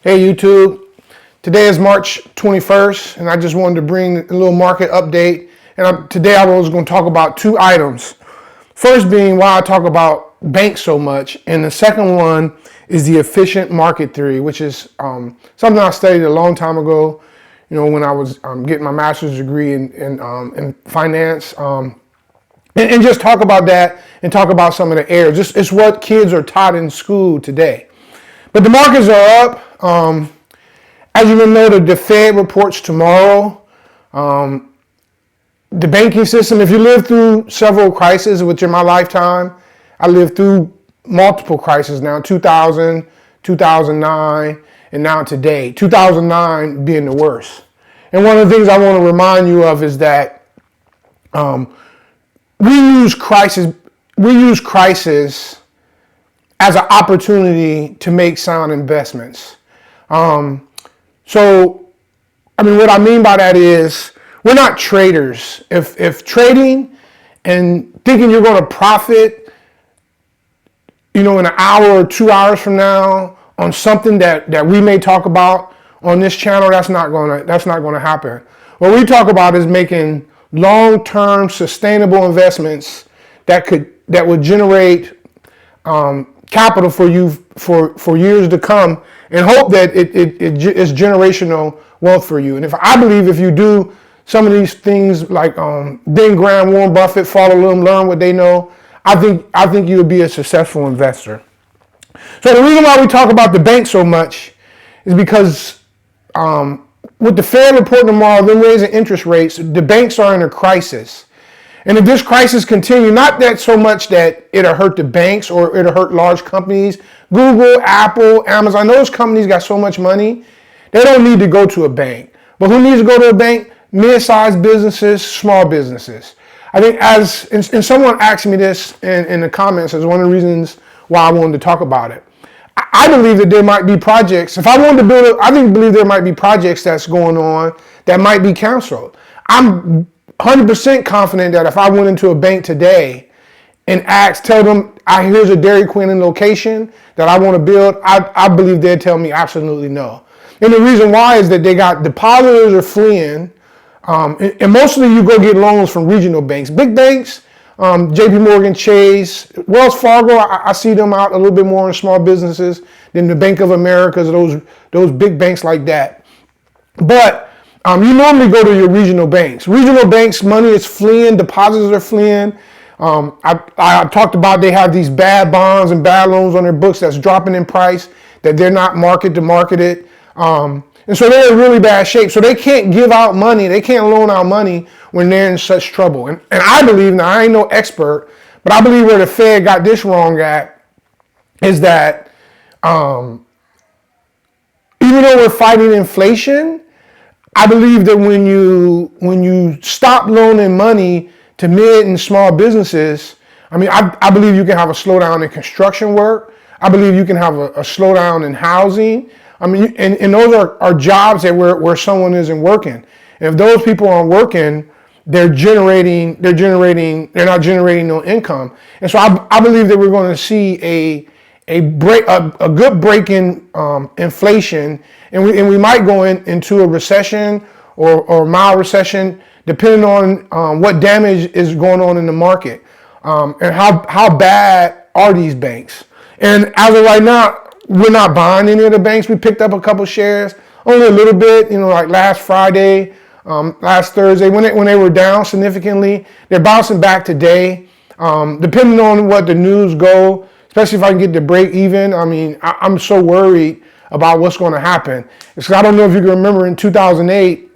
Hey YouTube, today is March 21st and I just wanted to bring a little market update. And today I was going to talk about two items. First being why I talk about banks so much, and the second one is the efficient market theory, which is something I studied a long time ago, when I was getting my master's degree in finance. And just talk about that and talk about some of the errors. It's what kids are taught in school today. But the markets are up. As you know, the Fed reports tomorrow. The banking system, if you live through several crises, which in my lifetime, I lived through multiple crises now, 2000, 2009, and now today, 2009 being the worst. And one of the things I want to remind you of is that we use crisis as an opportunity to make sound investments. What I mean by that is we're not traders. If trading and thinking you're going to profit, in an hour or 2 hours from now on something that we may talk about on this channel, that's not going to happen. What we talk about is making long-term sustainable investments that would generate capital for you for years to come, and hope that it's generational wealth for you. And I believe if you do some of these things like Ben Graham, Warren Buffett, follow them, learn what they know, I think you would be a successful investor. So the reason why we talk about the bank so much is because with the Fed reporting tomorrow, them raising interest rates, the banks are in a crisis. And if this crisis continues, not that so much that it'll hurt the banks or it'll hurt large companies, Google, Apple, Amazon, those companies got so much money, they don't need to go to a bank. But who needs to go to a bank? Mid-sized businesses, small businesses. I think and someone asked me this in the comments as one of the reasons why I wanted to talk about it. I believe that there might be projects, if I wanted to build I believe there might be projects that's going on that might be canceled. I'm 100% confident that if I went into a bank today and tell them, here's a Dairy Queen in location that I want to build, I believe they'd tell me absolutely no. And the reason why is that they got depositors are fleeing, and mostly you go get loans from regional banks. Big banks, JP Morgan, Chase, Wells Fargo, I see them out a little bit more in small businesses than the Bank of America's, those big banks like that. But you normally go to your regional banks. Regional banks, money is fleeing, depositors are fleeing. I talked about they have these bad bonds and bad loans on their books that's dropping in price, that they're not marketed. And so they're in really bad shape. So they can't give out money. They can't loan out money when they're in such trouble. And I believe, now I ain't no expert, but I believe where the Fed got this wrong at is that even though we're fighting inflation, I believe that when you stop loaning money to mid and small businesses, I believe you can have a slowdown in construction work. I believe you can have a slowdown in housing. And those are jobs that where someone isn't working. And if those people aren't working, they're not generating no income. And so I believe that we're going to see a good break in inflation, and we might go into a recession or mild recession, depending on what damage is going on in the market, and how bad are these banks. And as of right now, we're not buying any of the banks. We picked up a couple shares, only a little bit, like last Friday, last Thursday, when they were down significantly. They're bouncing back today, depending on what the news go, especially if I can get to break even. I'm so worried about what's going to happen. Because I don't know if you can remember in 2008,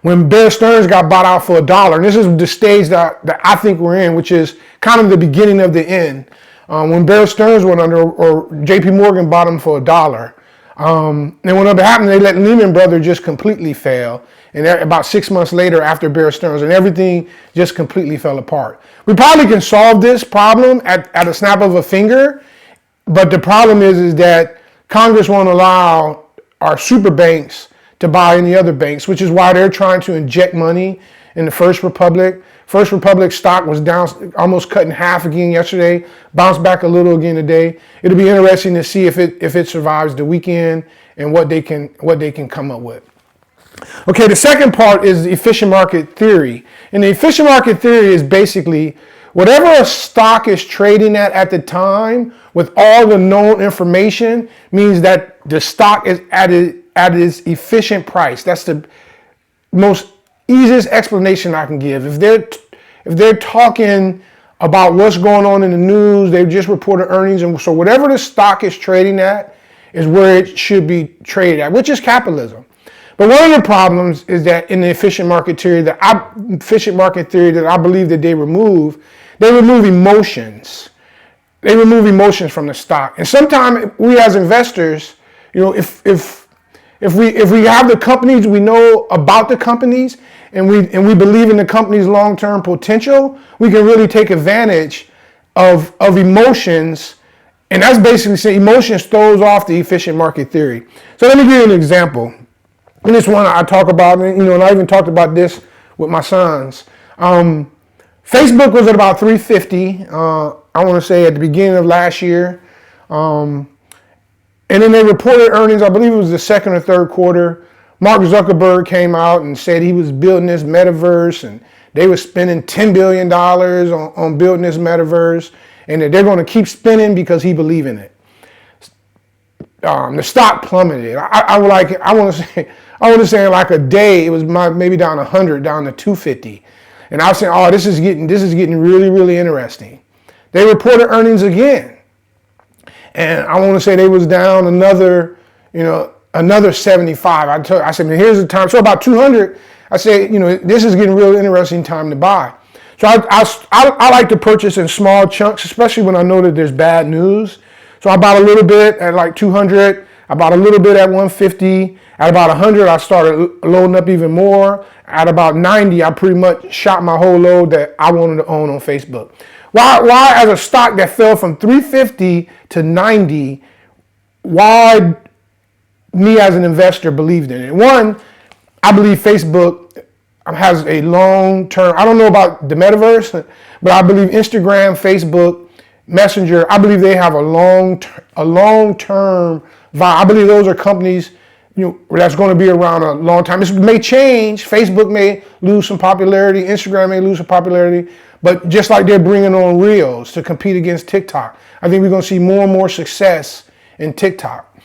when Bear Stearns got bought out for $1, and this is the stage that I think we're in, which is kind of the beginning of the end. When Bear Stearns went under, or JP Morgan bought them for $1. And what happened, they let Lehman Brothers just completely fail. And about 6 months later, after Bear Stearns, and everything just completely fell apart. We probably can solve this problem at a snap of a finger, but the problem is that Congress won't allow our super banks to buy any other banks, which is why they're trying to inject money in the First Republic. First Republic stock was down, almost cut in half again yesterday, bounced back a little again today. It'll be interesting to see if it survives the weekend and what they can come up with. Okay, the second part is the efficient market theory. And the efficient market theory is basically whatever a stock is trading at the time with all the known information means that the stock is at its efficient price. That's the most easiest explanation I can give. If they're talking about what's going on in the news, they've just reported earnings, and so whatever the stock is trading at is where it should be traded at, which is capitalism. But one of the problems is that in the efficient market theory that I believe that they remove emotions. They remove emotions from the stock. And sometimes we as investors, if we have the companies, we know about the companies, and we believe in the company's long-term potential, we can really take advantage of emotions. And that's basically saying emotions throws off the efficient market theory. So let me give you an example. And this one I talk about, and I even talked about this with my sons. Facebook was at about 350, I want to say at the beginning of last year. And then they reported earnings, I believe it was the second or third quarter. Mark Zuckerberg came out and said he was building this metaverse, and they were spending $10 billion on building this metaverse, and that they're going to keep spending because he believed in it. The stock plummeted. I want to say like a day, it was maybe down 100, down to 250. And I was saying, oh, this is getting really, really interesting. They reported earnings again. And I want to say they was down another 75. I said, here's the time. So about 200, I said, this is getting really interesting time to buy. So I like to purchase in small chunks, especially when I know that there's bad news. So I bought a little bit at like 200. I bought a little bit at 150. At about 100, I started loading up even more. At about 90, I pretty much shot my whole load that I wanted to own on Facebook. Why as a stock that fell from 350 to 90, why me as an investor believed in it? One, I believe Facebook has a long-term, I don't know about the metaverse, but I believe Instagram, Facebook, Messenger, I believe they have a long-term vibe. I believe those are companies that's going to be around a long time. This may change. Facebook may lose some popularity. Instagram may lose some popularity. But just like they're bringing on Reels to compete against TikTok, I think we're going to see more and more success in TikTok.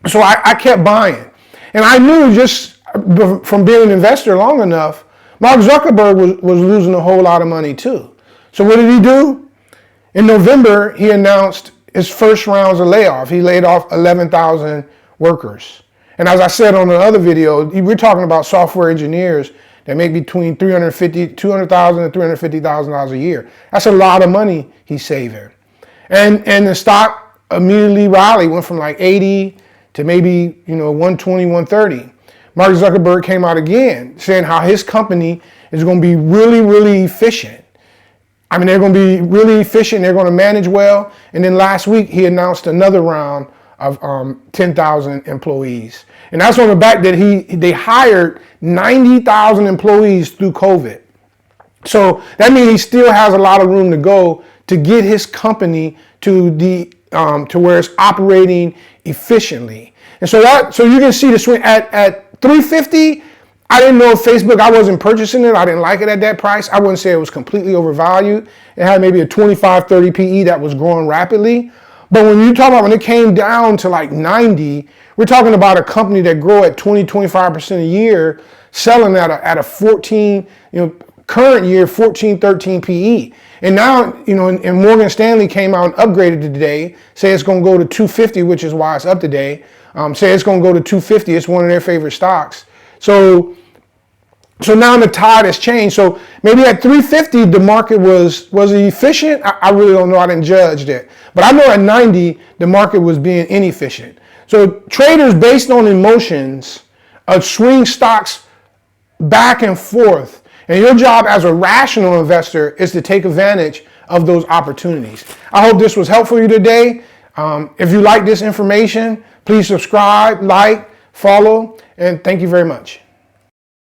So I kept buying. And I knew just from being an investor long enough, Mark Zuckerberg was losing a whole lot of money too. So what did he do? In November, he announced his first rounds of layoff. He laid off 11,000 workers. And as I said on the other video, we're talking about software engineers that make between $200,000 and $350,000 a year. That's a lot of money he's saving. And the stock immediately rallied, went from like 80 to maybe 120, 130. Mark Zuckerberg came out again saying how his company is going to be really, really efficient. I mean, they're going to be really efficient. They're going to manage well. And then last week, he announced another round of 10,000 employees. And that's on the back that they hired 90,000 employees through COVID. So that means he still has a lot of room to go to get his company to where it's operating efficiently. And so you can see the swing at 350. I didn't know Facebook, I wasn't purchasing it. I didn't like it at that price. I wouldn't say it was completely overvalued. It had maybe a 25, 30 PE that was growing rapidly. But when you talk about when it came down to like 90, we're talking about a company that grew at 20, 25% a year, selling at a 14, current year 14, 13 PE. And now, and Morgan Stanley came out and upgraded today, say it's going to go to 250, which is why it's up today. Say it's going to go to 250. It's one of their favorite stocks. So now the tide has changed. So maybe at 350, the market was efficient? I really don't know. I didn't judge that. But I know at 90, the market was being inefficient. So traders based on emotions swing stocks back and forth. And your job as a rational investor is to take advantage of those opportunities. I hope this was helpful for you today. If you like this information, please subscribe, like, follow, and thank you very much.